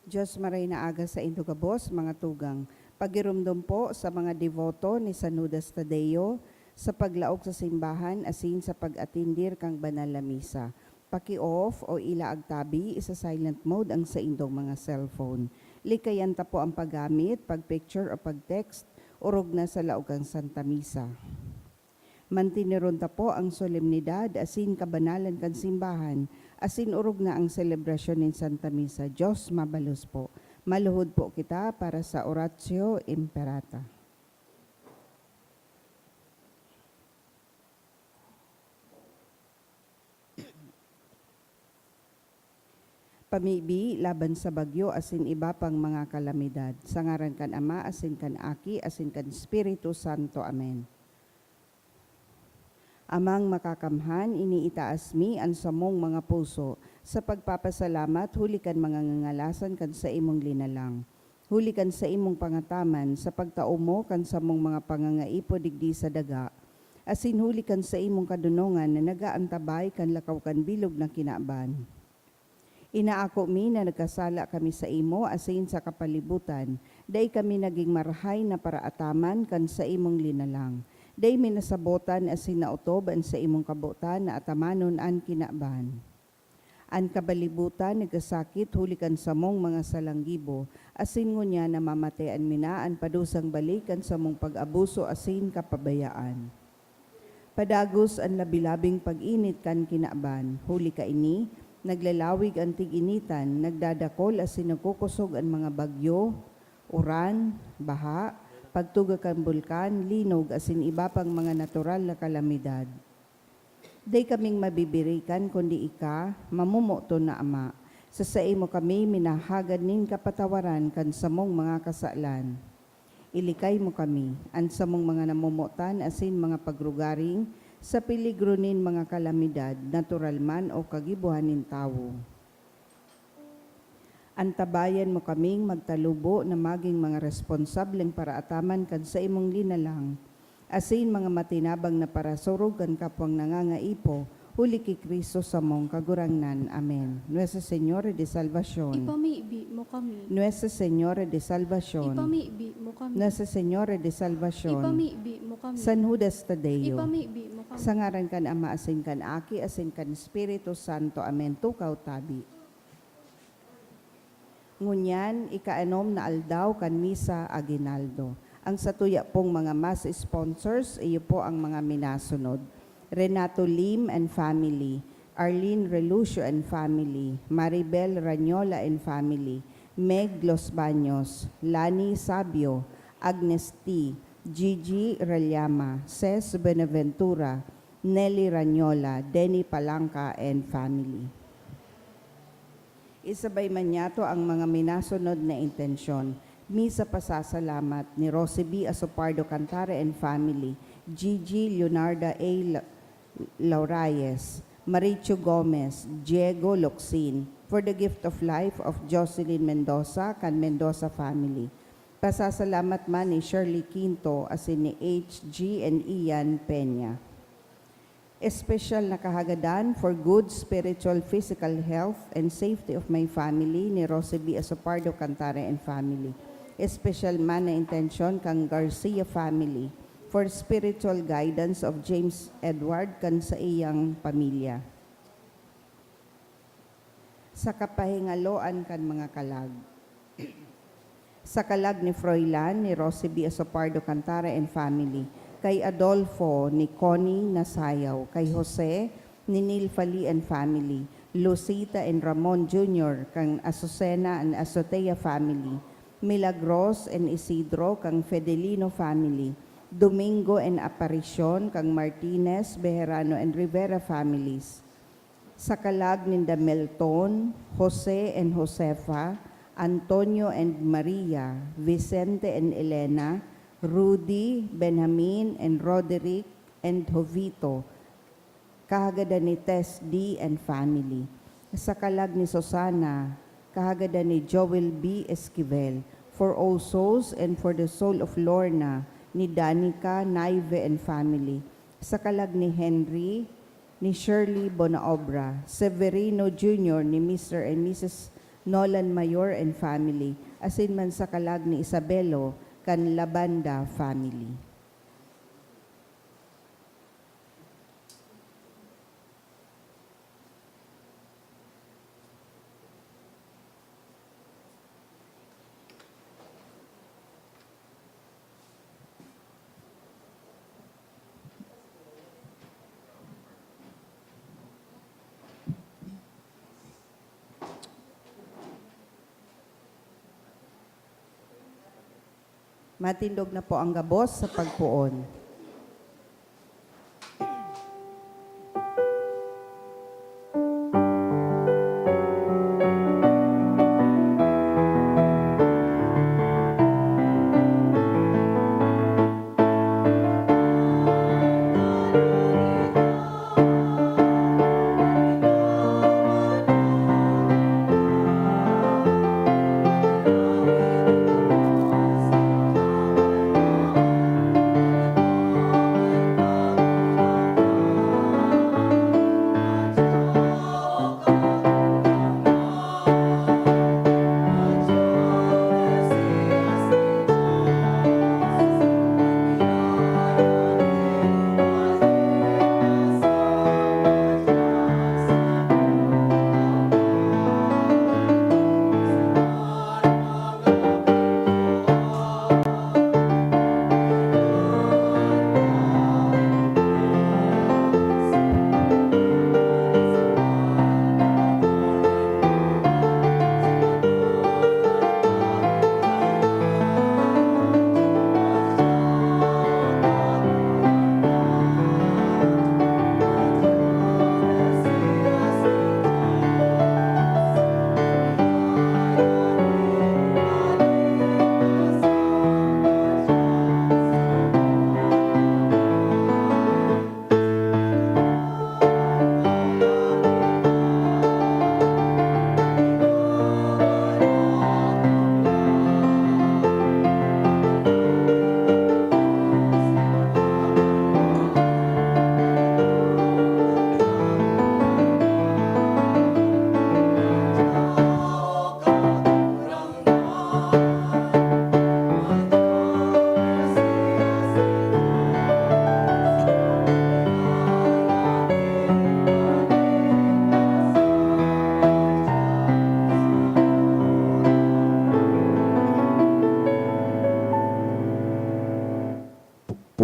Diyos maray na aga sa indugabos, mga tugang. Pagirumdum po sa mga devoto ni San Judas Tadeo sa paglaok sa simbahan asin sa pag-atindir kang banal na misa. Paki-off o ila agtabi, isa silent mode ang sa indong mga cellphone. Likayan ta po ang paggamit, pag-picture o pag-text, urog na sa laogang Santa Misa. Mantiniron ta po ang solemnidad asin kabanalan kan simbahan, asin urog na ang selebrasyon ng Santa Misa. Diyos mabalos po. Maluhod po kita para sa Oratio Imperata. Pamibi laban sa bagyo asin iba pang mga kalamidad. Sa ngaran kan Ama asin kan Aki asin kan Espiritu Santo. Amen. Amang makakamhan, iniitaas mi ang samong mga puso. Sa pagpapasalamat, hulikan mga ngangalasan kan sa imong linalang. Hulikan sa imong pangataman, sa pagtao mo kan samong mga pangangaipo digdi sa daga. Asin hulikan sa imong kadunongan na nagaantabay kan lakaw kan bilog na kinaaban. Inaako mi na nagkasala kami sa imo asin sa kapalibutan, day kami naging marahay na paraataman kan sa imong linalang. Day minasabotan asin nautoban sa imong kabutan na atamanon an kinaban. An kabalibutan nagkasakit hulikan sa mong mga salanggibo, asin ngunya na mamatayan mina an padusang balikan sa mong pag-abuso asin kapabayaan. Padagos ang labilabing pag-init kan kinaban, huli ka ini, naglalawig ang tig-initan, nagdadakol asin nagkukusog ang mga bagyo, uran, baha, pagtuga kan bulkan, linog, asin iba pang mga natural na kalamidad. Day kaming mabibirikan kundi ika, mamumuto na Ama. Sa mo kami minahagad nin kapatawaran kan samong mga kasalan. Ilikay mo kami, an samong mga namumutan asin mga pagrugaring, sa peligro nin mga kalamidad, natural man o kagibuhanin tawo. Antabayan mo kaming magtalubo na maging mga responsableng paraataman kan sa imong linalang, asin mga matinabang na parasurog kan kapwang nangangaipo, huli ki Kristo sa mong kagurangnan. Amen. Nuestra Señora de Salvación. Ipamibi mo kami. Nuestra Señora de Salvación. Ipamibi mo kami. Nuestra Señora de Salvación. Ipamibi mo kami. San Judas Tadeo. Ipamibi mo kami. Sa ngaran kan Ama asin kan Aki asin kan Espiritu Santo. Amen. Tukaw tabi. Ngunyan, ikaanom na aldaw kan Misa Aguinaldo. Ang satuya pong mga mass sponsors, iyo po ang mga minasunod. Renato Lim and family, Arlene Relucio and family, Maribel Ranyola and family, Meg Los Baños, Lani Sabio, Agnes T, Gigi Relyama, Ces Benaventura, Nelly Ranyola, Denny Palangka and family. Isabay man yato ang mga minasunod na intensyon. Misa pasasalamat ni Rosie B. Asopardo Cantare and family, Gigi Leonarda A. Laurayes, Maricho Gomez, Diego Locsin, for the gift of life of Jocelyn Mendoza, kan Mendoza family. Pasasalamat man ni Shirley Quinto asin ni H.G. and Ian Peña. Espesyal na kahagadan for good spiritual physical health and safety of my family ni Rosie B. Asopardo Cantare and family. Espesyal man na intensyon kang Garcia family for spiritual guidance of James Edward kan sa iyang pamilya. Sa kapahingaloan kan mga kalag. Sa kalag ni Froilan ni Rosie B. Asopardo Cantare and family, kay Adolfo ni Connie Nasayaw, kay Jose ni Nilfali and family, Lucita and Ramon Jr. kang Azucena and Azotea family, Milagros and Isidro kang Fedelino family, Domingo and Aparición kang Martinez, Bejerano and Rivera families. Sa kalag ni Melton, Jose and Josefa, Antonio and Maria, Vicente and Elena, Rudy, Benjamin, and Roderick, and Jovito, kahagada ni Tess D. and family. Sa kalag ni Susana, kahagada ni Joel B. Esquivel, for all souls and for the soul of Lorna, ni Danica, Naive, and family. Sa kalag ni Henry, ni Shirley Bonaobra, Severino Jr., ni Mr. and Mrs. Nolan Mayor and family, asin man sa kalag ni Isabelo, kan Labanda family. Matindog na po ang gabos sa pagpuon.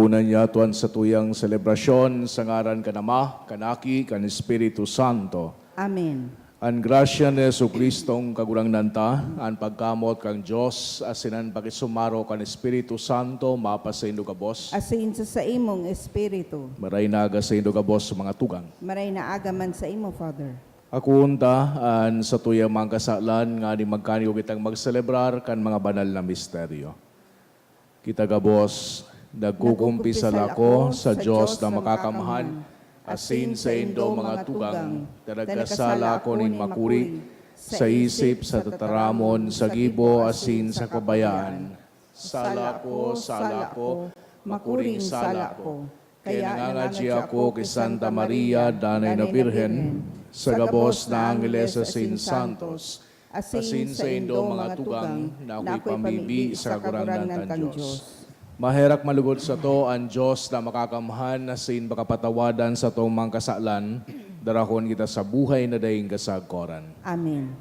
Punan niya tuan sa tuyang selebrasyon sa ngaran kanama, kanaki, kan Espiritu Santo. Amen. An grasya ni Jesucristong kagurang nanta, an pagkamot kang Diyos, asinan pakisumaro kan Espiritu Santo, mapa sa indo kabos. Asin sa imong espiritu, Maray naga sa indo kabos sa mga tugang. maray na agaman sa imo, Father. Ako unta, an sa tuyang mga kasalan, nga ni magkaniyo kitang magselebrar kan mga banal na misteryo. Kita kabos, nagkukumpisal ako sa Diyos na makakamahan, asin sa indo mga tugang, taragkasala ko nin makuri, sa isip, sa tataramon, sa gibo, asin sa kabayaan. Sala ko, makuring sala ko. Kaya nangangadji ako kay Santa Maria, Danay na Birhen, sa gabos na Angeles asin Santos, asin sa indo mga tugang, na ako'y pamibi sa kakurangan ng Diyos. Maherak malugod sa to ang Diyos na makakamhan na sin makapatawadan sa tong mga kasalan, darakon kita sa buhay na daing kasagkoran. Amen.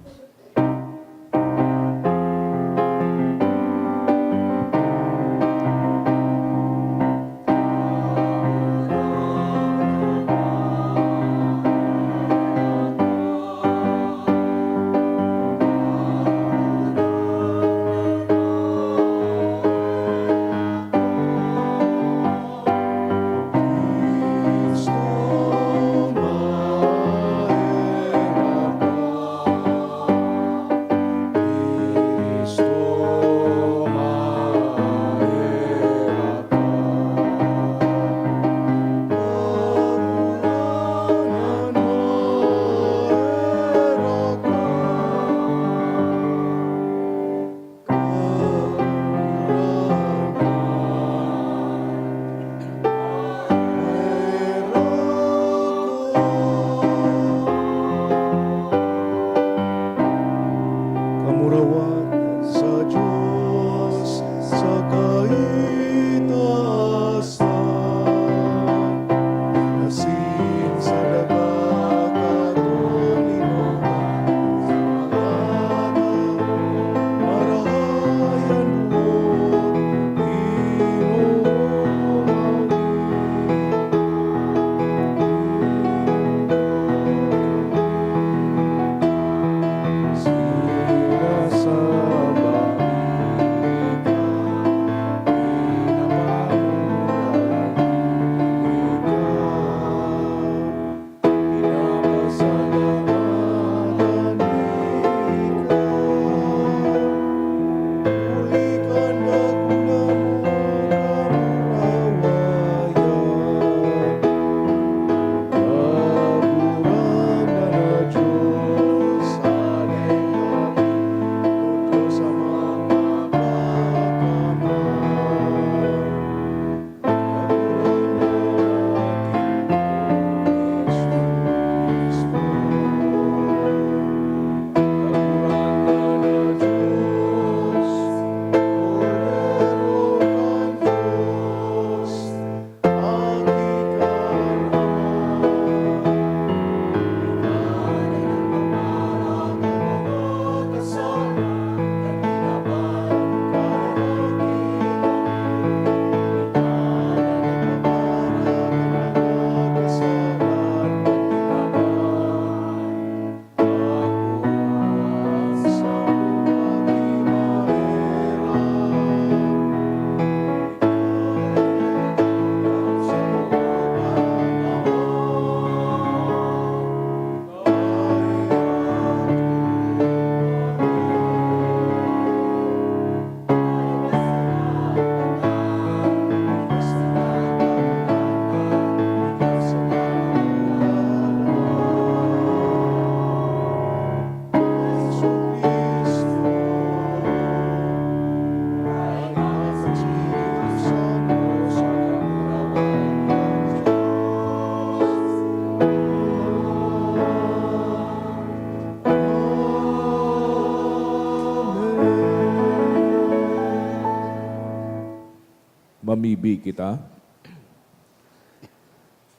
mamibi kita.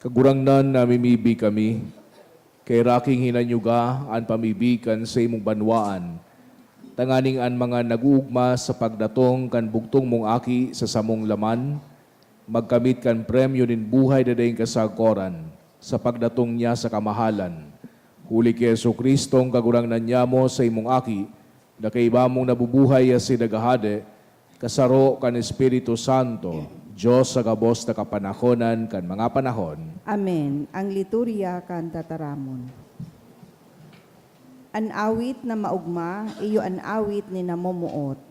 Kagurangnan na mimibi kami, kay raking hinanyuga an pamibikan sa imong banwaan, tanganing an mga naguugma sa pagdatong kan bugtong mong aki sa samong laman, magkamit kan premyo nin buhay na daing kasagkoran sa pagdatong niya sa kamahalan. Huli kay Jesucristong kagurangnan niya mo sa imong aki, na kay iba mong nabubuhay si dagahade, kasaro kan Espiritu Santo, Diyos sa gabos na kapanahonan kan mga panahon. Amen. Ang liturya kan tataramon. An awit na maugma, iyo an awit ni namumuot.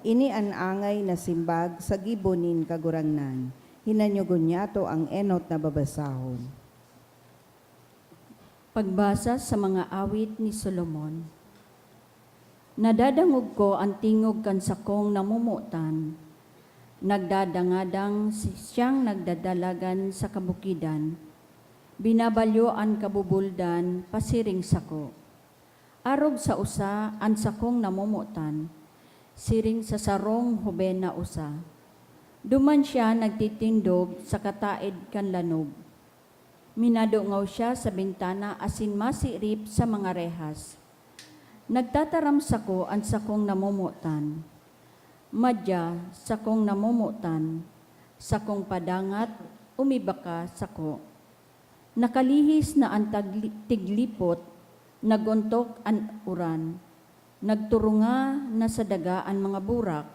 Ini an angay na simbag sa gibonin kagurangnan. Hinanyugon niya to ang enot na babasahon. Pagbasa sa mga awit ni Solomon. Nadadangog ko ang tingog kan sakong namumutan. Nagdadangadang siyang nagdadalagan sa kabukidan. Binabalyo ang kabubuldan, pasiring sako. Arog sa usa, ang sakong namumutan. Siring sa sarong huben na usa. Duman siya nagtitindog sa kataid kan lanog. Minadungaw siya sa bintana asin masirip sa mga rehas. Nagtataram sako ang sakong namumutan. Madya, sakong namumutan, sakong padangat, umibaka sako. Nakalihis na ang tiglipot, naguntok ang uran, nagturunga na sa daga ang mga burak.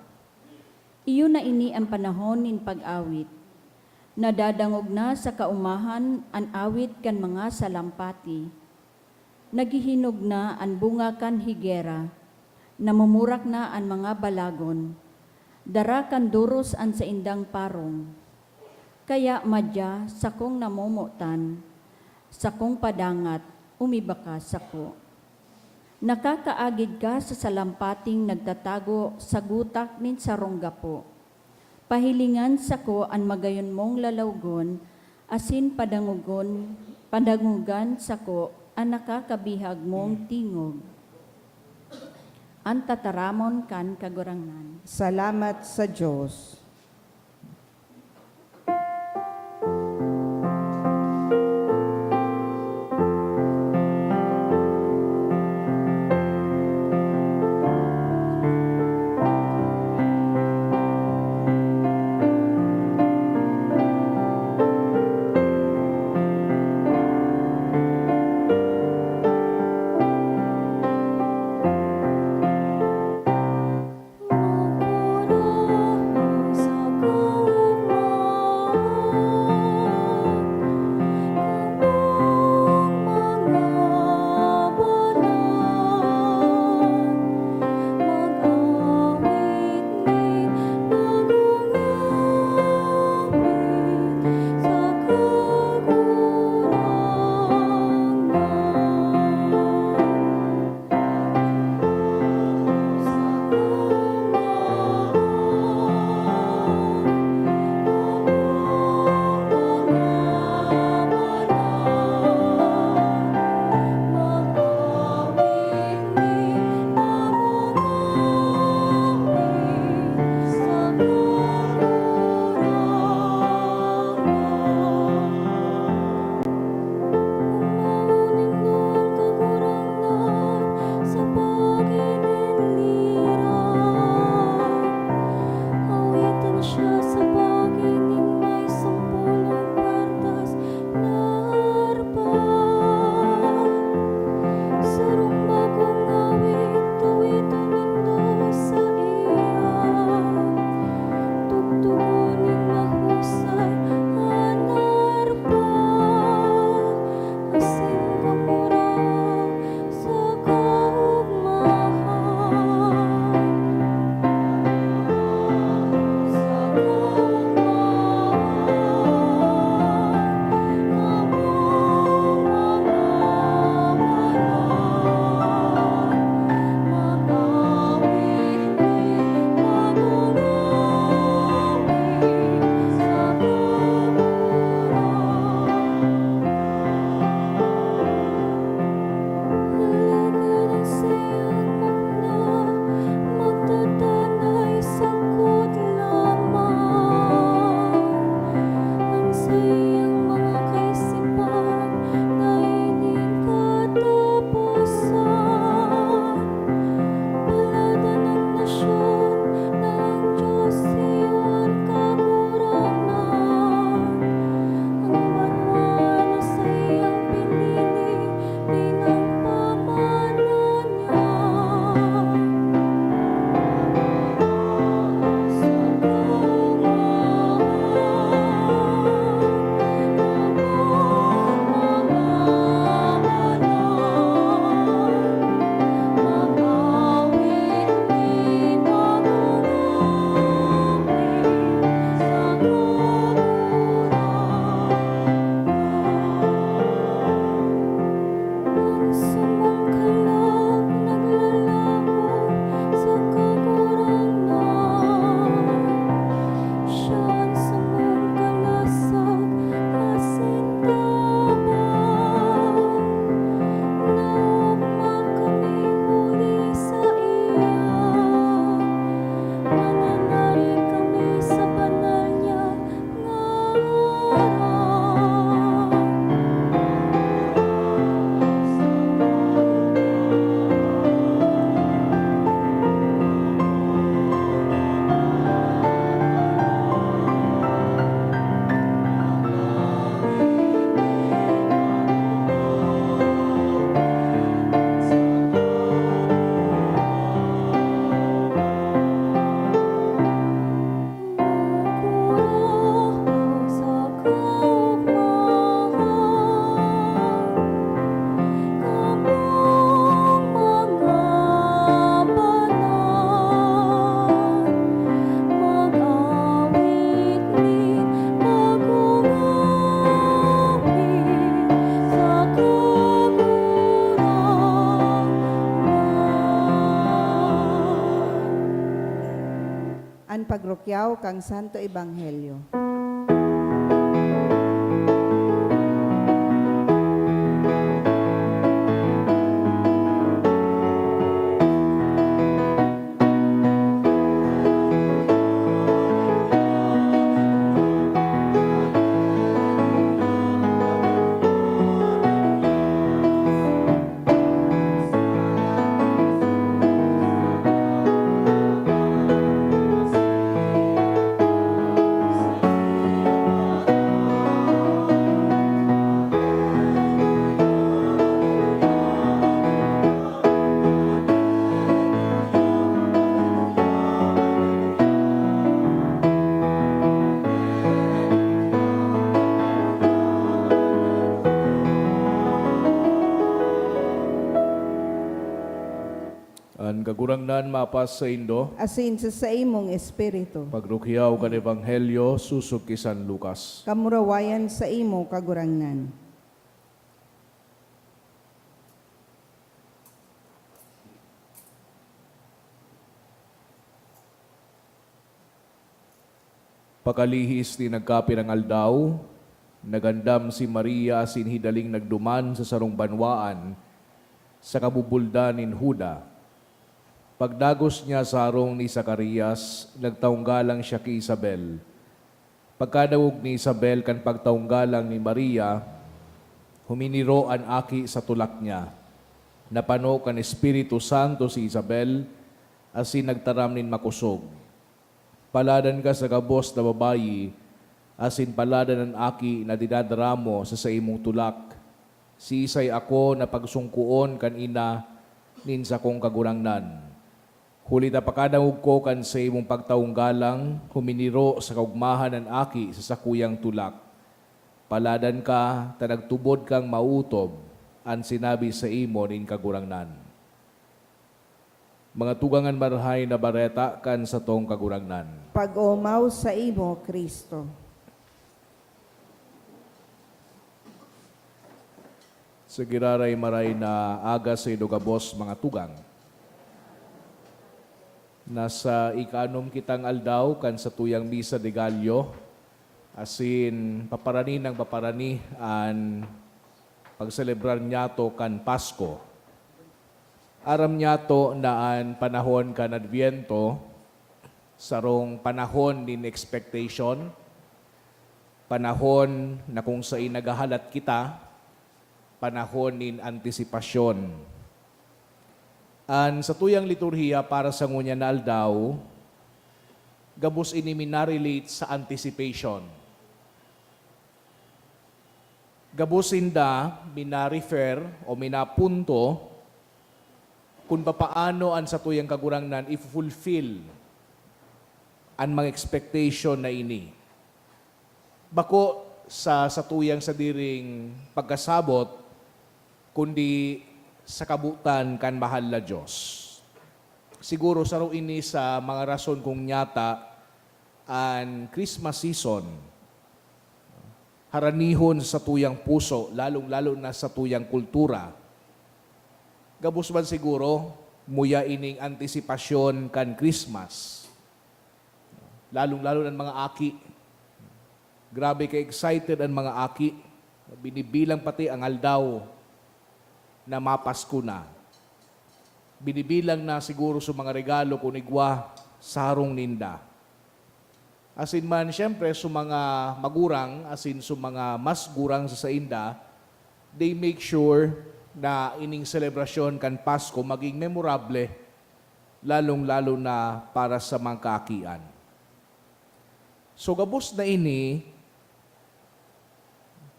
Iyo na ini ang panahon nin pag-awit. Nadadangog na sa kaumahan ang awit kan mga salampati. Naghihinog na ang bunga kan higera, namumurak na ang mga balagon, dara kan duros an sa indang parong. Kaya madya, sakong namumutan, sakong padangat, umibaka sako. Nakakaagid ka sa salampating nagtatago sa gutak nin sarong gapo. Pahilingan sako ang magayon mong lalawgon, asin padangugan sako ang nakakabihag mong tingog. Ang tataramon kan kagurangnan. Salamat sa Diyos. Mukuro pagrukyaw kang Santo Ebanghelyo. An kagurangnan mapas sa Indo, Asin sa imong espiritu. pagrukyaw kan Ebanghelyo susuk ki San Lucas. Kamurawayan sa imo kagurangnan. Pakalihis ni nagkapi ng aldaw, nagandam si Maria asin hidaling nagduman sa sarong banwaan sa kabubuldan nin Huda. Pagdagos niya sa harong ni Zacarias, nagtaunggalang siya ki Isabel. Pagkadawog ni Isabel kan pagtaunggalang ni Maria, huminiro an aki sa tulak niya. Napano kan Espiritu Santo si Isabel, asin nagtaram nin makusog. Paladan ka sa gabos na babayi, asin paladan ang aki na dinadaramo sa imong tulak. Si isay ako na pagsungkuon kan ina nin sa kong kagurangnan. Huli na pakadangog ko kan sa imong pagtaunggalang, huminiro sa kaugmahan ng aki sa sakuyang tulak. Paladan ka, tanagtubod kang mautob, ang sinabi sa imo nin kagurangnan. Mga tugangan marhay na bareta kan sa tong kagurangnan. Pag-umaw sa imo, Kristo. Sa giraray maray na aga sa idugabos mga tugang. Nasa ikanom kitang aldaw kan sa tuyang misa de Gallo, asin paparani ng paparani an pagselebrar niyato kan Pasko. Aram niyato na an panahon kan Adviento, sarong panahon din expectation, panahon na kung saan nagahalat kita, panahon nin antisipasyon. An sa tuyang liturhiya para sa ngunya na aldaw, gabos ini minarelate sa anticipation. Gabos inda minarefer o minapunto kung paano an sa tuyang kagurangnan i-fulfill an mga expectation na ini. Bako sa tuyang sa diring pagkasabot, kundi sa kabutan kan mahal na Diyos. Siguro sa ini sa mga rason kung nyata an Christmas season, haranihon sa tuyang puso, lalong-lalo na sa tuyang kultura. Gabos man siguro, muya ining antisipasyon kan Christmas. Lalong-lalo ng mga aki. Grabe ka-excited ang mga aki. Binibilang pati ang aldaw na mapasko na. Binibilang na siguro sa mga regalo kunigwa sa harong ninda. Asin man, syempre, sa mga magurang, asin sa mga mas gurang sa inda, they make sure na ining selebrasyon kan Pasko maging memorable, lalong-lalo na para sa mga kaakian. So gabos na ini,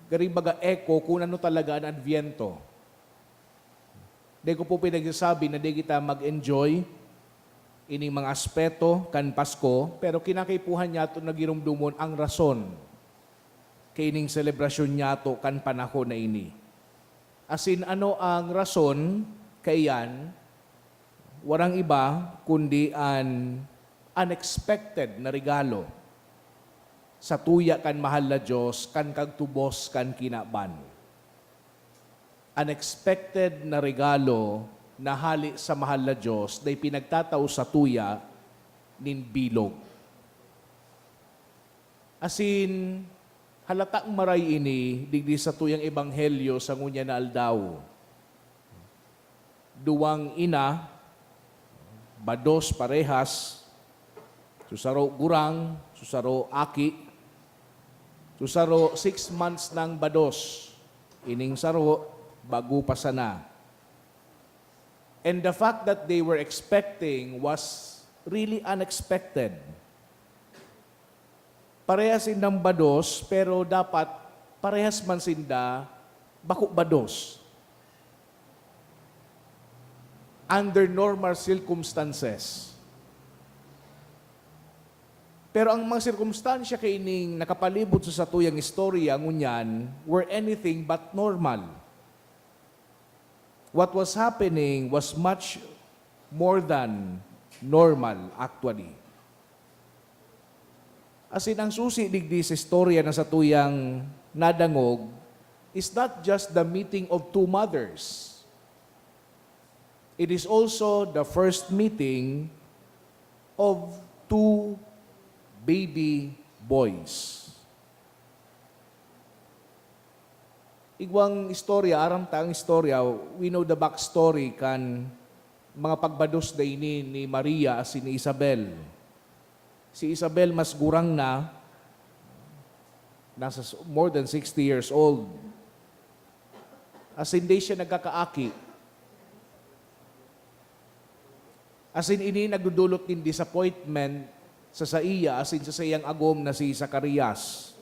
garibaga echo kung ano talaga ang Adviento. Di ko po pinagsasabi na di kita mag-enjoy ining mga aspeto kan Pasko, pero kinakaipuhan niya ito nagirumdumon ang rason kay ining selebrasyon niya ito kan panahon na ini. Asin ano ang rason kayan, warang iba kundi an unexpected na regalo sa tuya kan mahal na Diyos, kan kagtubos, kan kinaban. Unexpected na regalo na hali sa mahal na Diyos na pinagtatao sa tuya nin bilog. Asin, halatang maray ini, digdi sa tuyang ebanghelyo sa ngunya na aldaw. Duwang ina, bados parehas, susaro gurang, susaro aki, susaro 6 months ng bados, ining saro, bago pa sana. And the fact that they were expecting was really unexpected. Parehas indang bados, pero dapat parehas man sinda bako bados. Under normal circumstances. Pero ang mga sirkumstansya kay ining nakapalibot sa satuyang istorya ngunyan were anything but normal. What was happening was much more than normal actually. As in, ang susi digdi sa istorya na satuyang nadangog is not just the meeting of two mothers. It is also the first meeting of two baby boys. Igwang istorya, aram taang istorya, we know the backstory kan mga pagbados da ini ni Maria as ni Isabel. Si Isabel mas gurang na, nasa more than 60 years old. As hindi siya nagkakaaki. As in, ini nagdudulot din disappointment sa iya, as in sa sayang agom na si Zacarias.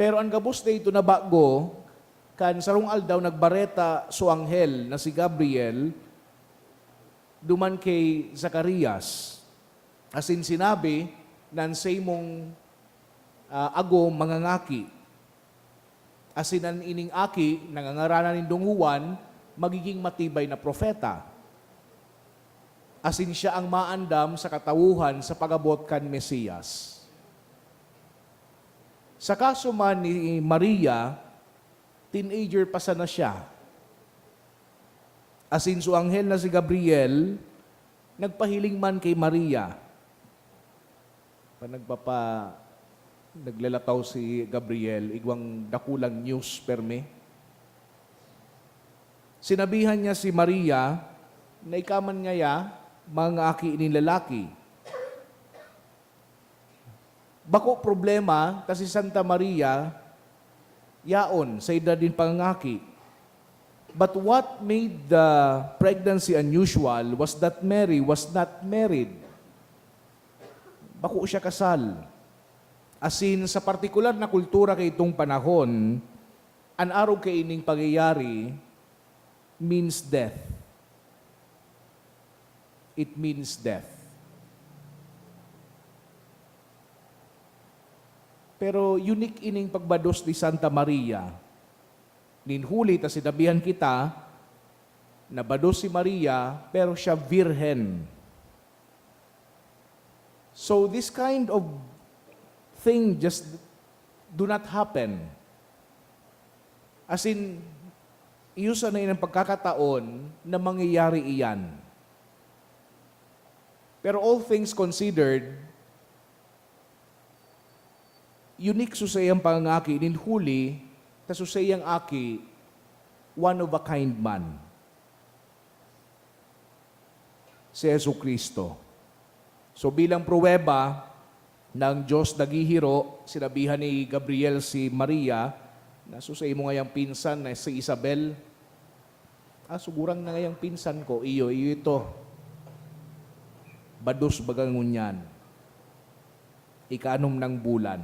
Pero ang gabos na ito na bago, kan sarong aldaw nagbareta so anghel na si Gabriel, duman kay Zacarias. As in sinabi, nansay mong agom mangangaki. As in ang ining aki, nangangaranan ng dunguan, magiging matibay na propeta. As in siya ang maandam sa katawuhan sa pagabot kan Mesiyas. Sa kaso man ni Maria, teenager pa sana siya. As in, so anghel na si Gabriel, nagpahiling man kay Maria. Naglalataw si Gabriel, igwang dakulang news perme. Sinabihan niya si Maria, na ikaman ngaya, mga aki ni lalaki. Bako problema, kasi Santa Maria, yaon, sa edad din pangangaki. But what made the pregnancy unusual was that Mary was not married. Bako siya kasal. As in, sa partikular na kultura kay itong panahon, ang araw kay ining pagyayari means death. It means death. Pero unique ining pagbados ni Santa Maria. Ninhuli ta sinabihan kita na bados si Maria pero siya virhen. So this kind of thing just do not happen. As in, iusan na yun ang pagkakataon na mangyayari iyan. Pero all things considered, unique susayang pangangaki, ninhuli, ta susayang aki, one of a kind man. Si Yesu Kristo. So bilang pruweba ng Diyos nagihiro, sinabihan ni Gabriel si Maria, na susay mo ngayang pinsan na si Isabel, sugurang na ngayang pinsan ko, iyo ito. Bados bagang ngunyan. Ikanom ng bulan.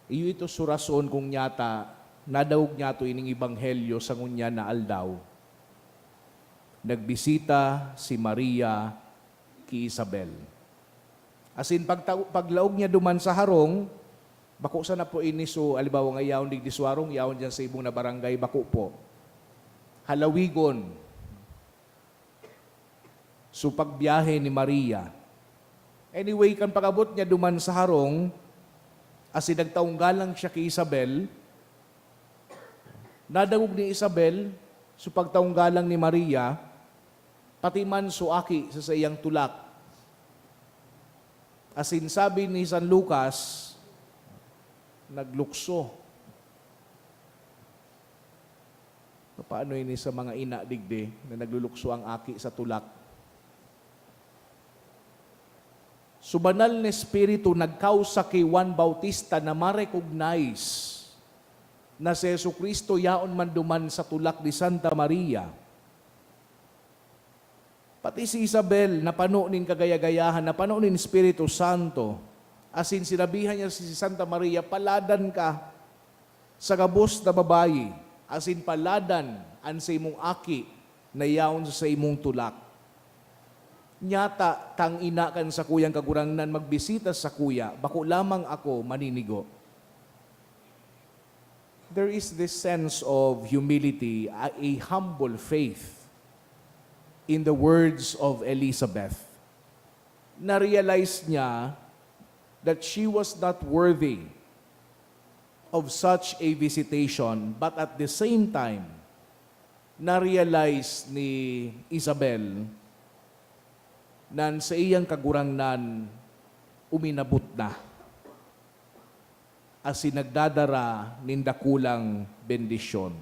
Iyo ito surason kung nyata, nadawog niya ito ining ibanghelyo sa ngunya na aldaw. Nagbisita si Maria ki Isabel. As in, paglaog niya duman sa harong, bako sana po iniso, alibawa nga yaon dig diswarong, yaon dyan sa ibong na barangay, bako po. Halawigon. So pagbiyahe ni Maria. Anyway, kan pagabot niya duman sa harong, as in nagtaong galang siya kay Isabel, nadawog ni Isabel, so pagtaong galang ni Maria, pati man suaki sa iyang tulak. As in, sabi ni San Lucas, naglukso. Paano ini sa mga ina digdi na naglulukso ang aki sa tulak? Subanal na Espiritu nagkausa kay Juan Bautista na ma-recognize na si Jesucristo yaon man duman sa tulak ni Santa Maria. Pati si Isabel, napano nin kagaya-gayahan, napano nin Espiritu Santo. As in, sinabihan niya si Santa Maria, paladan ka sa gabos na babayi. As in, paladan an sa imong aki na yaon sa imong tulak. Nyata, tang ina kan sa kuyang kagurangnan, magbisita sa kuya, bako lamang ako maninigo. There is this sense of humility, a humble faith in the words of Elizabeth. Na-realize niya that she was not worthy of such a visitation, but at the same time, na-realize ni Isabel na sa iyang kagurangnan uminabot na as nagdadara nindakulang bendisyon.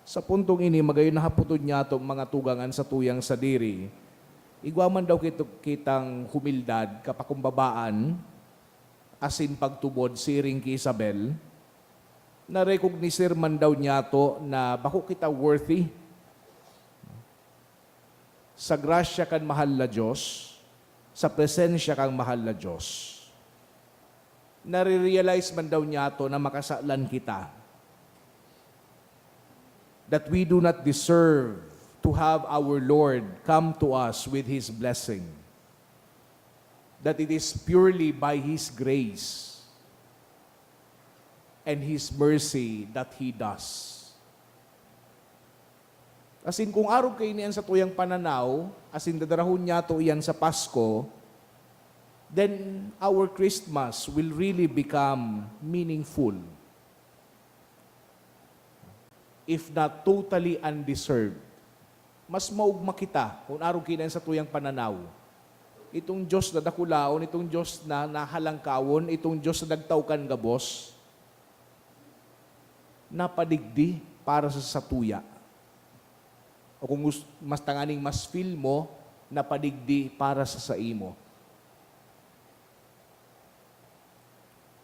Sa puntong ini, magayon nahaputod niya itong mga tugangan sa tuyang sadiri, igwaman daw kitang humildad, kapakumbabaan, asin pagtubod siring ki Isabel, na-recognizer man daw niya to na bako kita worthy. Sa grasya kan mahal na Diyos, sa presensya kang mahal na Diyos. Nare-realize man daw niya to na makasalan kita. That we do not deserve to have our Lord come to us with His blessing. That it is purely by His grace and His mercy that He does. As in, kung araw kayo niyan sa tuyang pananaw, as in, dadarahon niya to iyan sa Pasko, then our Christmas will really become meaningful. If not totally undeserved. Mas maugma kita kung araw kayo niyan sa tuyang pananaw. Itong Diyos na dakulaon, itong Diyos na nahalangkawon, itong Diyos na nagtawkan gabos, napadigdi para sa satuya. O kung mas tanganing mas feel mo, napadigdi para sa saimo.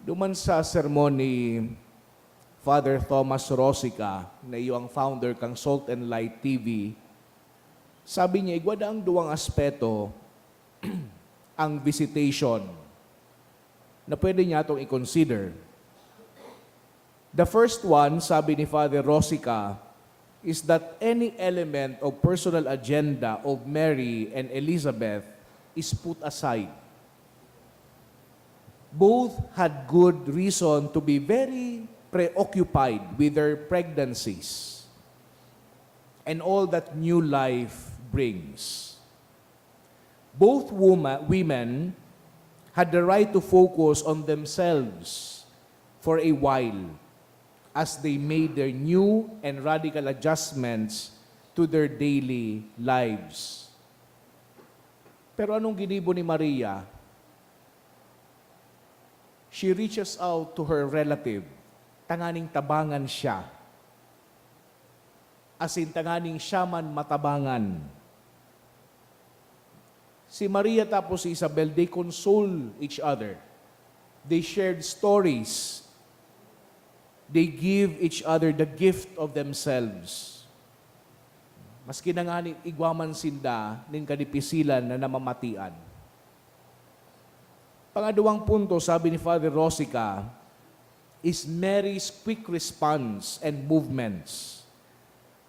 Duman sa sermon ni Father Thomas Rosica, na iyo ang founder kang Salt and Light TV, sabi niya, igwada ang duwang aspeto ang visitation na pwede niya itong i-consider. The first one, sabi ni Father Rosica, is that any element of personal agenda of Mary and Elizabeth is put aside. Both had good reason to be very preoccupied with their pregnancies and all that new life brings. Both women had the right to focus on themselves for a while as they made their new and radical adjustments to their daily lives. Pero anong ginibo ni Maria? She reaches out to her relative. Tanganing tabangan siya. As in, tanganing siya man matabangan. Si Maria tapos si Isabel, they console each other. They shared stories. They give each other the gift of themselves. Maski na nga igwaman sinda nin kadipisilan na namamatian. Pangaduwang punto, sabi ni Father Rosica, is Mary's quick response and movements.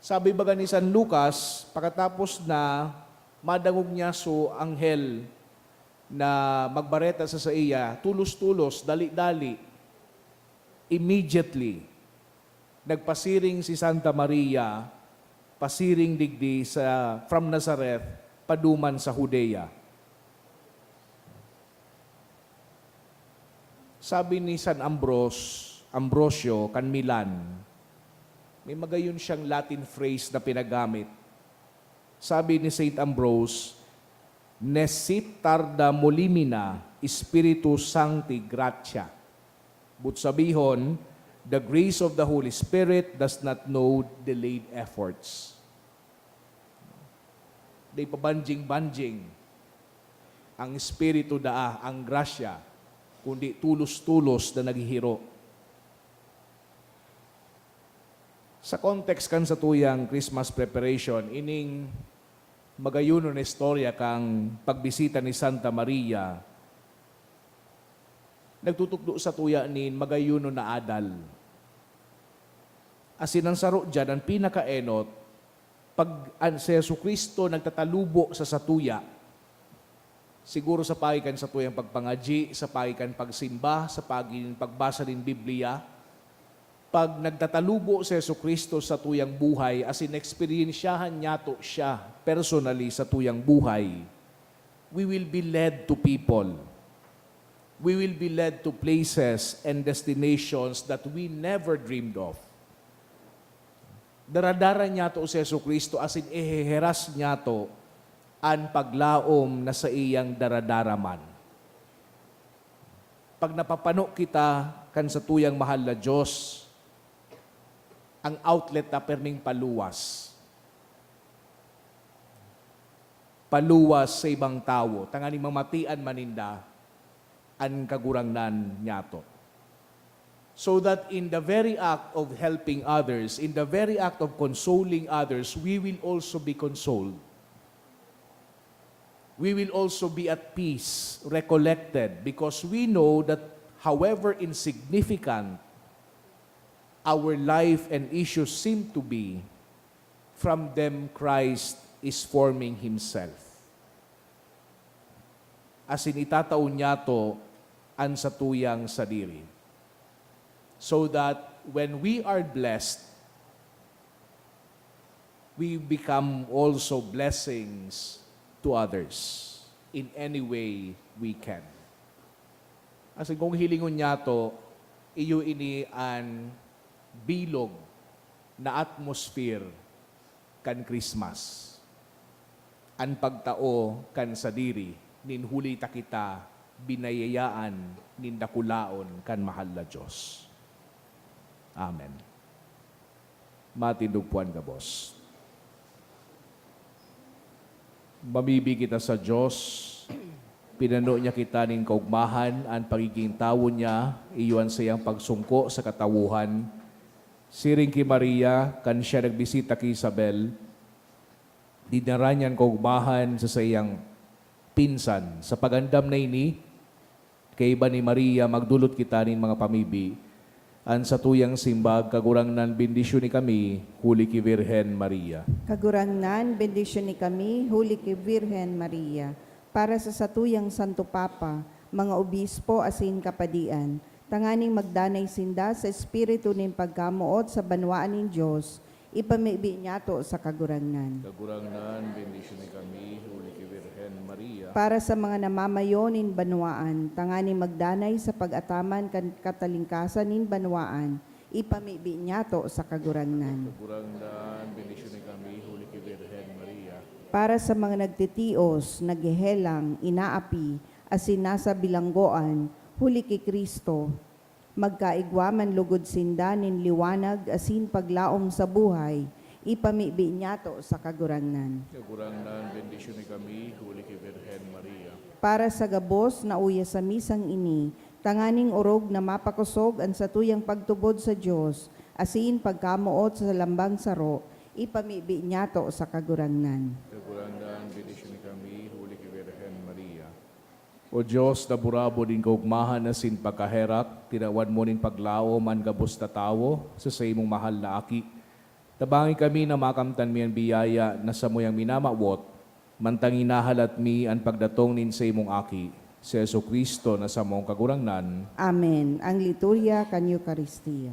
Sabi baga ni San Lucas, pagkatapos na madangog niya so anghel na magbareta sa iya, tulos-tulos, dali-dali, immediately, nagpasiring si Santa Maria, pasiring digdi from Nazareth, paduman sa Judea. Sabi ni San Ambrosio, kan Milan, may magayon siyang Latin phrase na pinagamit. Sabi ni St. Ambrose, Nesit tarda molimina Spiritus Sancti Gratia. But sabihon, the grace of the Holy Spirit does not know delayed efforts. Di pabanjing-banjing ang Espiritu daa, ang grasya, kundi tulos-tulos na naghihiro. Sa context kan sa tuyang Christmas preparation, ining magayuno na istorya kang pagbisita ni Santa Maria, nagtutukdo sa tuya nin magayuno na adal. Asin ang saro dyan, ang pinakaenot, pag si Jesucristo nagtatalubo sa satuya, siguro sa pagikan sa tuyang pagpangaji, sa pagikan pagsimba, sa pagikan pagbasa ng Biblia, pag nagtatalubo si Jesucristo sa tuyang buhay, as in experiensyahan niya to siya personally sa tuyang buhay, we will be led to people. We will be led to places and destinations that we never dreamed of. Daradara niya to si Jesucristo, as in iheheras niya to ang paglaom na sa iyang daradaraman. Pag napapano kita kan sa tuyang mahal na Diyos, ang outlet na perming paluwas. Paluwas sa ibang tao. Tangani mamatian maninda, ang kagurangnan niyato. So that in the very act of helping others, in the very act of consoling others, we will also be consoled. We will also be at peace, recollected, because we know that however insignificant our life and issues seem to be, from them Christ is forming Himself. As in itataon niya to ang sa tuyang sadiri. So that when we are blessed, we become also blessings to others in any way we can. As in kung hilingon niya to, iyo ini an bilog na atmosphere kan Christmas. An pagtao kan sadiri, nin huli ta kita, binayayaan, nin dakulaon kan mahal na Diyos. Amen. Matindugpuan ka, boss. Mamibi kita sa Diyos, pinano niya kita ning kaugmahan, ang pagiging tao niya, iyon sa iyang pagsungko sa katawuhan. Siring ki Maria, kan siya nagbisita ki Isabel, dinaranyan kaugmahan sa iyang pinsan. Sa pagandam na ini, kay iba ni Maria, magdulot kita nin mga pamibi, an sa tuyang simbag, kagurangnan bendisyon ni kami, huli ki Virhen Maria. Kagurangnan, bendisyon ni kami, huli ki Virhen Maria. Para sa satuyang Santo Papa, mga obispo asin kapadian, tanganing magdanay sinda sa espiritu nin pagkamuot sa banwaan nin Diyos, ipamibi niya to sa kagurangnan. Kagurangnan, bendisyon ni kami, huli ki Virhen Maria. Para sa mga namamayo nin banwaan, tanganing magdanay sa pag-ataman kan katalingkasan nin banwaan, ipamibi niya to sa kagurangnan. Kagurangnan, bendisyon ni kami, huli ki Virhen Maria. Para sa mga nagtitios, naghehelang, inaapi, asin nasa bilanggoan, huli ki Kristo, magkaigwaman lugod sinda nin liwanag asin paglaom sa buhay, ipamibi niya to sa kagurangnan. Kagurangnan, bendisyon ni kami, huli ki Virhen Maria. Para sa gabos na uya sa misang ini, tanganing orog na mapakusog ang satuyang pagtubod sa Diyos, asin pagkamuot sa lambang saro, ipamibi niya to sa kagurangnan. Kagurangnan, bendisyon ni kami, huli ki Virhen Maria. O Diyos, na burabo din kaugmahan na sin pagkaherak, tinawan mo nin paglao man gabos na tao sa imong mahal na aki. Tabangi kami na makamtan mi ang biyaya na sa moyang minamawot, mantangin nahalat mi ang pagdatong nin sa imong aki, si Jesucristo na sa mong kagurangnan. Amen. Ang liturya kan Eucharistia.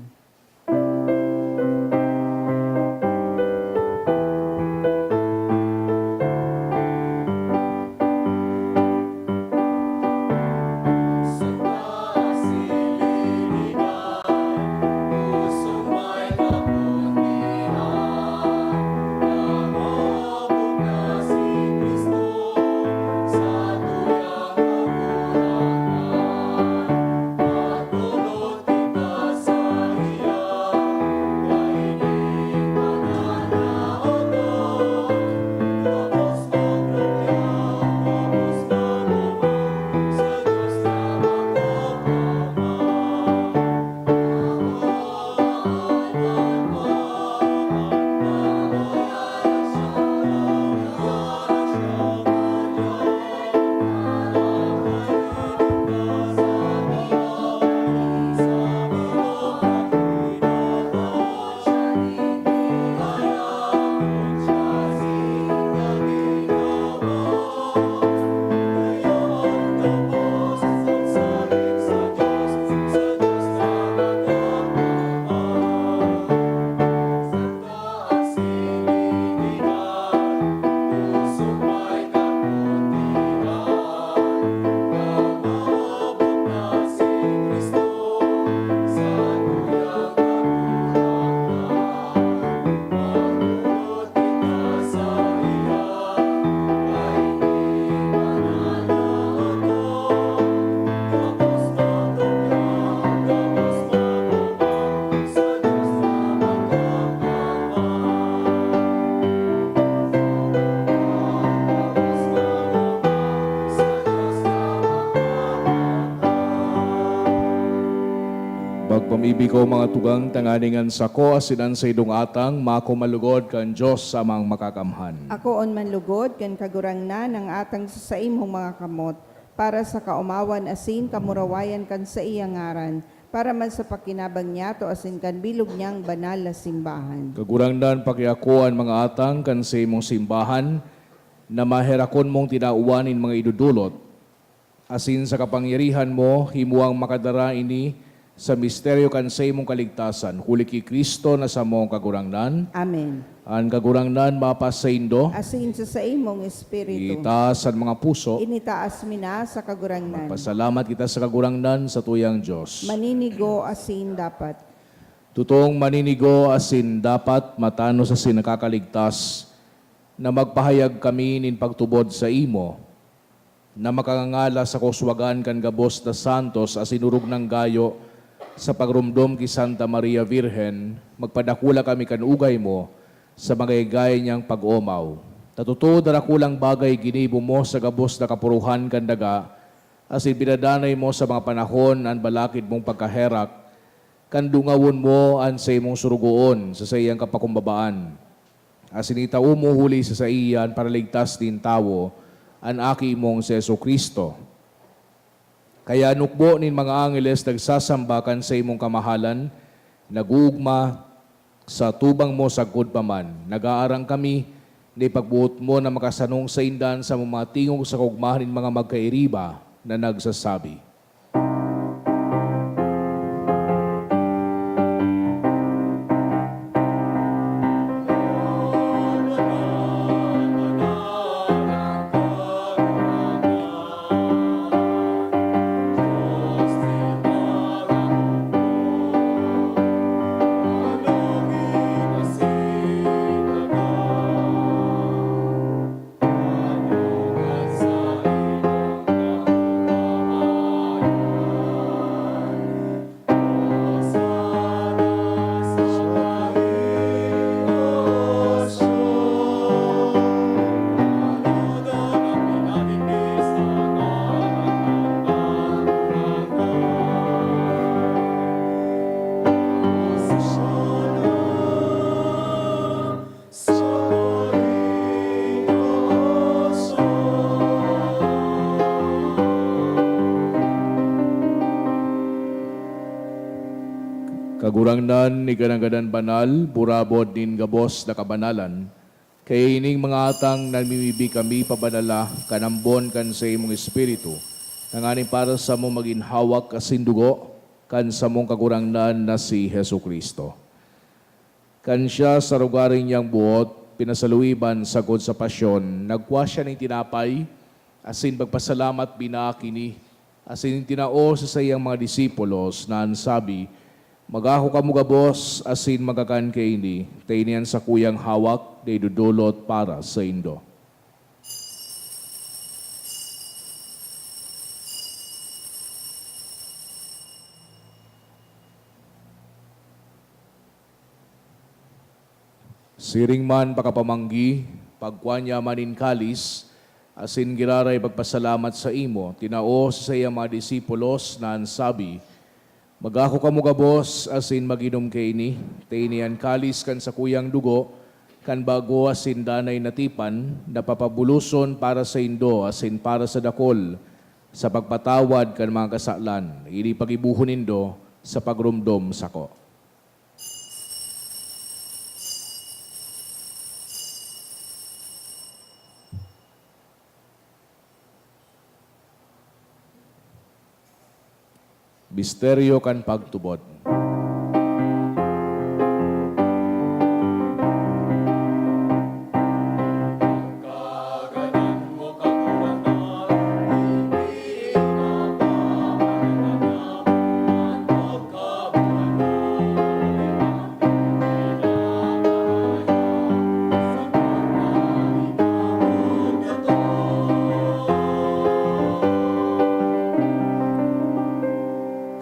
ikaw mga tugang tanganingan sa ko, asinan sa idong atang, mako malugod kan Diyos sa mga makakamhan. Ako on manlugod, kan kagurang na ng atang sa imong mga kamot, para sa kaumawan asin kamurawayan kan sa iyang ngaran, para man sa pakinabang niya to asin kan bilog niyang banal na simbahan. Kagurangdan pakiakuan mga atang kan sa imong simbahan, na maherakon mong tinauwanin mga idudulot, asin sa kapangyarihan mo, himuang makadara ini sa misteryo kan sa imong kaligtasan, huli ki Kristo na sa mong kagurangnan, Amen. ang kagurangnan mapas sa indo, Asin sa imong espiritu, itaas sa mga puso, initaas mina sa kagurangnan. pasalamat kita sa kagurangnan sa tuyang Diyos. Maninigo asin dapat. Tutong maninigo asin dapat matano sa sinakakaligtas, na magpahayag kami nin pagtubod sa imo, na makangangala sa kuswagan kan gabos na santos asinurog ng gayo, sa pagrumdom ki Santa Maria Virgen, magpadakula kami kan ugay mo, sa magayagay niyang pag-omaw. Tatuto darakulang bagay ginibo mo sa gabos na kapuruhan kan daga, asin binadanay mo sa mga panahon an balakid mong pagkaherak, kan dungawon mo an sa imong surugoon sa sayang kapakumbabaan. Asin itao mo huli sa iyan para ligtas din tawo, an aki mong si Jesucristo. Kaya nukbo nin mga angeles nagsasambakan sa imong kamahalan, nagugma sa tubang mo sagkod paman. Nag-aarang kami, ni pagbuot mo na makasanong sa indan sa mga tingog sa kugmahan mga magkairiba na nagsasabi. Kagurangnan ni ganang-ganan banal, burabod nin gabos na kabanalan, kay ining mga atang namimibi kami pabanala, kanambon kan sa imong espiritu, nanganing para sa mong maginhawak kasindugo, kan sa mong kagurangnan na si Jesucristo. Kan siya sa rugaring niyang buot, pinasaluiban sagod sa pasyon, nagwa siya ng tinapay, asin pagpasalamat binakini, asin tinao sa sayang mga disipulos na ansabi, magaho ka mo gabos, asin magakan kay ini, tainian sa kuyang hawak, day dudulot para sa indo. Siring man pakapamanggi, pagkwanya manin kalis, asin giraray pagpasalamat sa imo, tinao sa sayang mga disipulos na ansabi, magako ka mo gabos, asin maginom kay ini, tainian kalis kan sa kuyang dugo, kan bago asin danay natipan, napapabuluson para sa indo, asin para sa dakol, sa pagpatawad kan mga kasalan, ini pagibuhon indo sa pagrumdom sako. Misteryo kan pagtubod.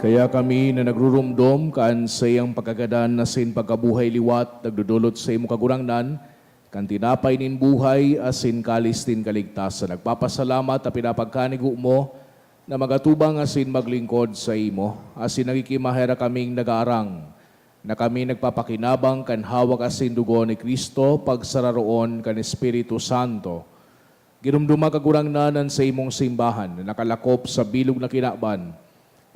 Kaya kami na nagrurumdom kaan sa iyang pagkagadan na sin pagkabuhay liwat, nagdudulot sa imo kagurangnan, kan tinapay nin buhay, asin kalis tin kaligtasan. Nagpapasalamat at pinapagkanigo mo, na magatubang asin maglingkod sa imo, asin nagikimahera kaming nagaarang, na kami nagpapakinabang kan hawak asin dugo ni Kristo, pagsararoon kan Espiritu Santo. Ginumduma kagurang nanan sa imong simbahan, na nakalakop sa bilog na kinaban.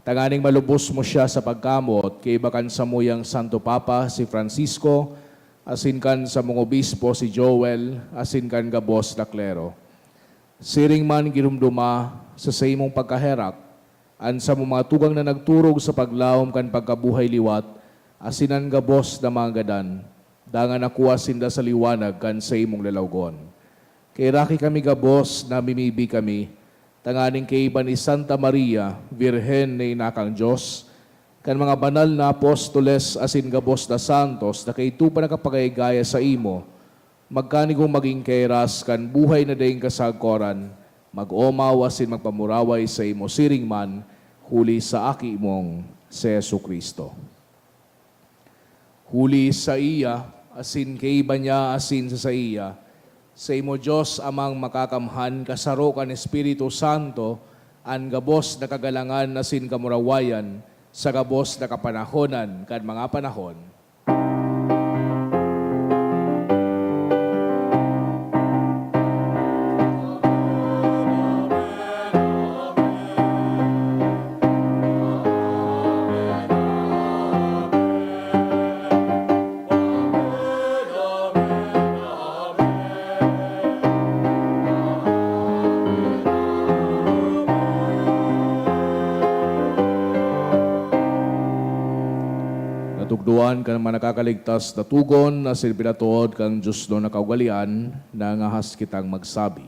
Tanganing malubos mo siya sa pagkamot, kay bakan sa muyang Santo Papa si Francisco, asin kan sa mong obispo si Joel, asin kan gabos na klero. Siring man ginumduma sa imong pagkaherak, an sa mga tugang na nagturog sa paglawom kan pagkabuhay liwat, asinan gabos na mga gadan, dangan nakuha sinda sa liwanag kan sa imong lalawgon. Kay raki kami gabos na mimibi kami, tanganing kay iba ni Santa Maria, Virhen na inakang Diyos, kan mga banal na apostoles asin gabos na santos na kay tupa nakapagayagaya sa imo, magkanigong maging kairas kan buhay na daing kasagkoran, mag-omaw asin magpamuraway sa imo siring man, huli sa aki mong si Jesucristo. Huli sa iya, asin kay iba niya asin sa iya, sa imo Diyos amang makakamhan kasaro kan Espiritu Santo, an gabos na kagalangan asin kamurawayan, sa gabos na kapanahonan kan mga panahon. Natugduan ka naman nakakaligtas na tugon na silpinatuod kang Diyos no nakaugalian na ngahas kitang magsabi.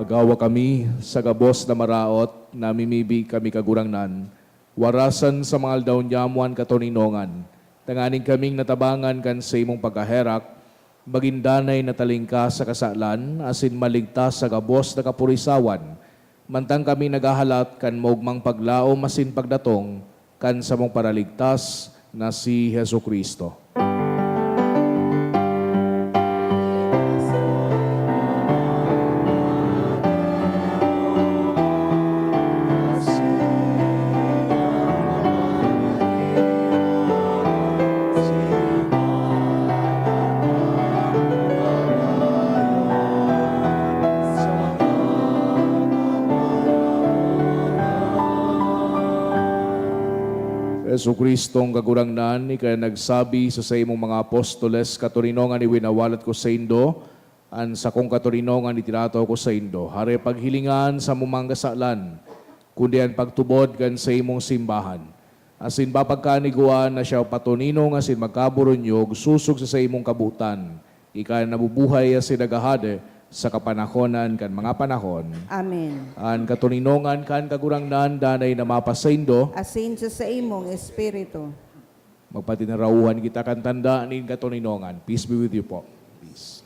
Agawa kami sa gabos na maraot, na mimibi kami kagurangnan, warasan sa mga aldaw nyamuan katoninongan, tanganing kaming natabangan kan sa imong pagkaherak, magindanay na talingka sa kasalan, asin maligtas sa gabos na kapurisawan, mantang kami nagahalat kan maugmang paglaom asin pagdatong, kan sa mong paraligtas na si Jesucristo. Jesucristo ang kagurangnan, ikaya nagsabi sa imong mga apostoles, katurinongan iwinawalat ko sa indo, an sa kong katurinongan itirato ko sa indo. Hare paghilingan sa mumang kasalan, kundi ang pagtubod kan sa imong simbahan. Asin papagkaniguan na siya patuninong asin magkaburunyog, susog sa imong kabutan. Ikaya nabubuhay asin nagahade, sa kapanahonan kan mga panahon. Amen. An katuninongan kan kagurangnan danay na mapasaindo. Asin sa imong espiritu. Magpatinarauhan kita kan tanda nin katuninongan. Peace be with you po. Peace.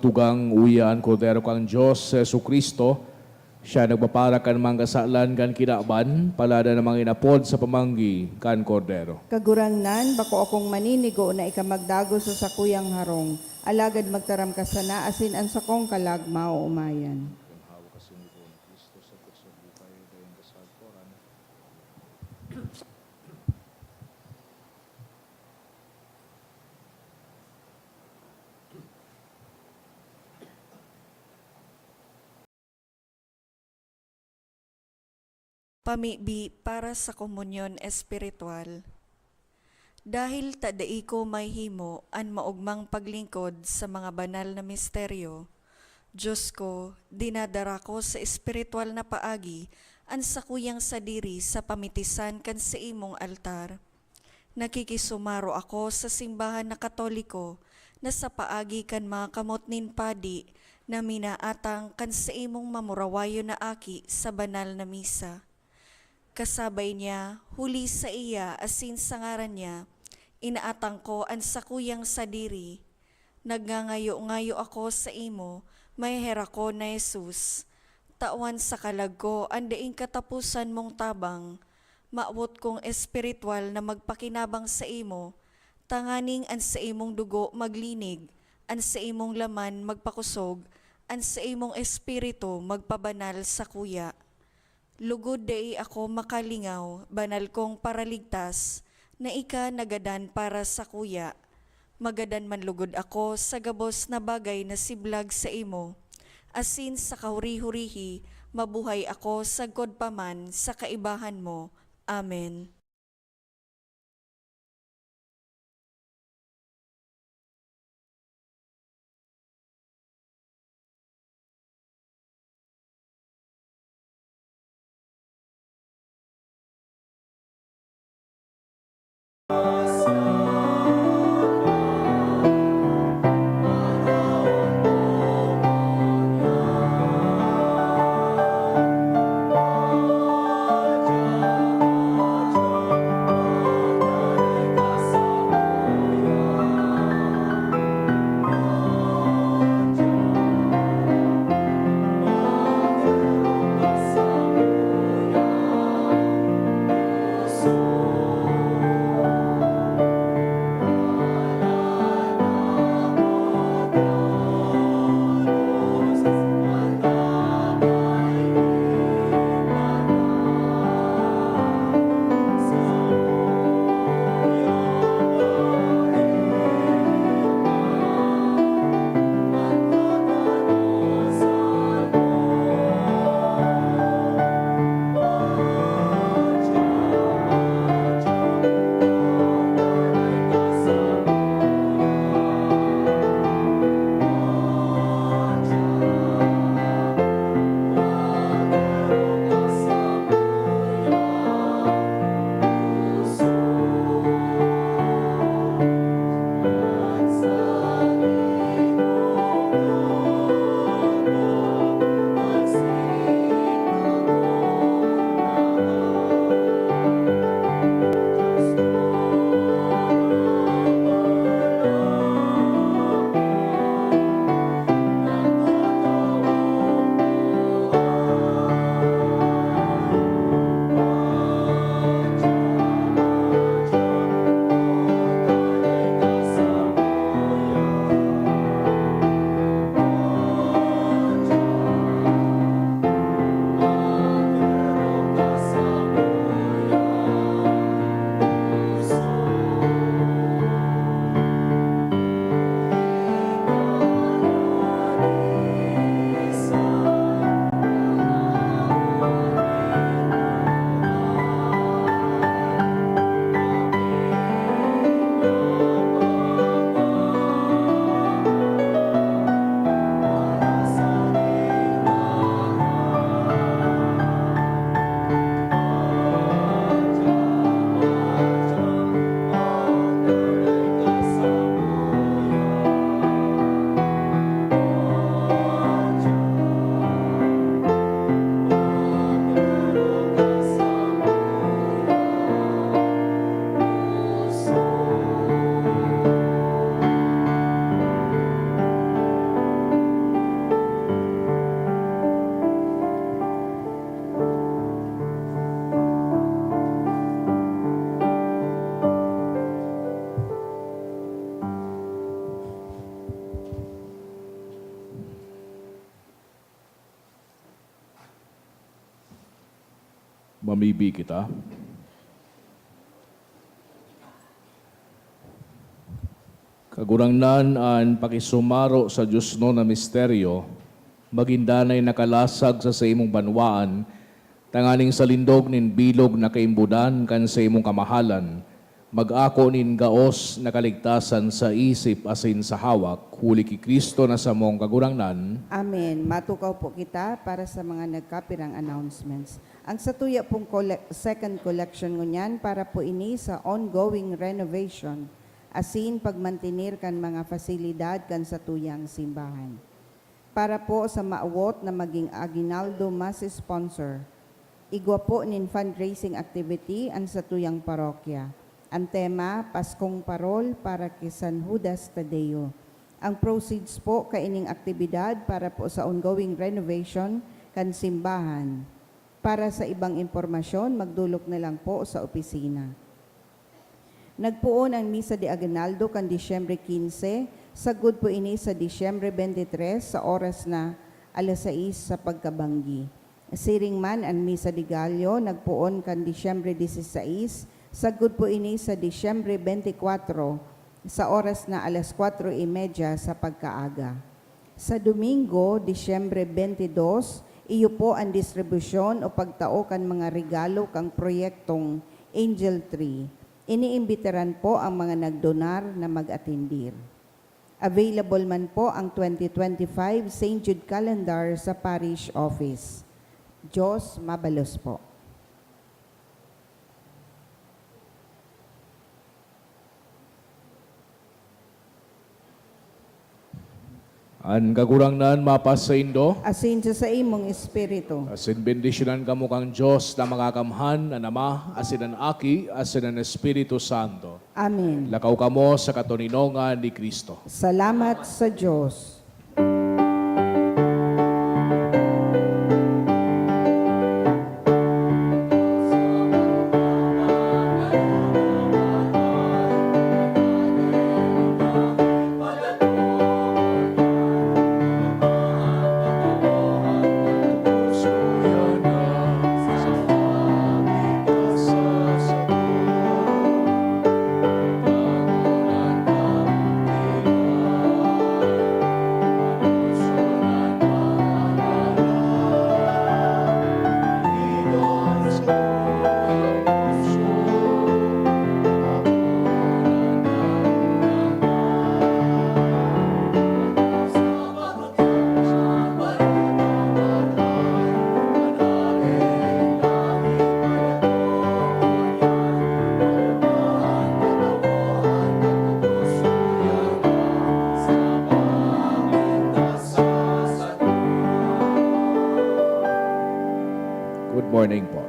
tugang uyan, Kordero kang Diyos, Jesu Kristo, siya nagpapara kan mga kasalan kan kinaban, palada ng mga inapod sa pamanggi kan Kordero. Kagurangnan, bako akong maninigo na ikamagdago sa sakuyang harong, alagad magtaram ka sana, asin ang sakong kalagma o umayan. Pamibi para sa komunyon espiritual. Dahil tadai ko may himo an maugmang paglingkod sa mga banal na misteryo, Diyos ko, dinadara ko sa espiritual na paagi an sakuyang sadiri sa pamitisan kan sa imong altar. Nakikisumaro ako sa simbahan na Katoliko na sa paagi kan mga kamotnin padi na minaatang kan sa imong mamurawayo na aki sa banal na misa. Kasabay niya, huli sa iya asin sa ngaran niya, inaatang ko ang sakuyang sadiri. Nagngangayo-ngayo ako sa imo, may hera ko na Jesus. Tawan sa kalag ko, andaing katapusan mong tabang. Maawot kong espiritual na magpakinabang sa imo, tanganing an sa imong dugo maglinig, an sa imong laman magpakusog, an sa imong espiritu magpabanal sa kuya. Lugod dai ako makalingaw, banal kong paraligtas, na ika nagadan para sa kuya. Magadan man lugod ako sa gabos na bagay na siblag sa imo. Asin sa kahuri-hurihi, mabuhay ako sa godpaman sa kaibahan mo. Amen. Mamibi kita. Kagurangnan an pakisumaro sa Diyos no na misteryo, magindanay nakalasag sa imong banwaan, tanganing sa lindog nin bilog na kaimbudan kan sa imong kamahalan, mag-ako nin gaos na kaligtasan sa isip asin sa hawak, huli ki Kristo na sa mong kagurangnan. Amen. Matukaw po kita para sa mga nagkapirang announcements. Ang satuya pong second collection ngunyan para po ini sa ongoing renovation, asin pagmantinir kan mga fasilidad kan sa tuyang simbahan. Para po sa maawot na maging Aguinaldo Mass sponsor, igwa po nin fundraising activity ang sa tuyang parokya. Ang tema, Paskong Parol para kay San Judas Tadeo. Ang proceeds po kaining aktibidad para po sa ongoing renovation kan simbahan. Para sa ibang impormasyon, magdulok na lang po sa opisina. Nagpuon ang Misa de Aguinaldo kan Disyembre 15, sagud po ini sa Disyembre 23 sa oras na 6:00 sa pagkabanggi. Siring man ang Misa de Gallo, nagpuon kan Disyembre 16, sagud po ini sa Disyembre 24 sa oras na 4:30 sa pagkaaga. Sa Domingo, Disyembre 22, iyo po ang distribusyon o pagtao kan mga regalo kang proyektong Angel Tree. Iniimbitaran po ang mga nagdonar na mag-atindir. Available man po ang 2025 St. Jude Calendar sa Parish Office. Diyos mabalos po. An kagurangnan mapas sa Indo, Asin sa imong espiritu. asin bendisyonan kamo kang Diyos na mga kamhan, ang Ama, asin ang Aki, asin ang Espiritu Santo. Amen. Lakaw kamo sa katuninongan ni Kristo. Salamat sa Diyos. Good morning po.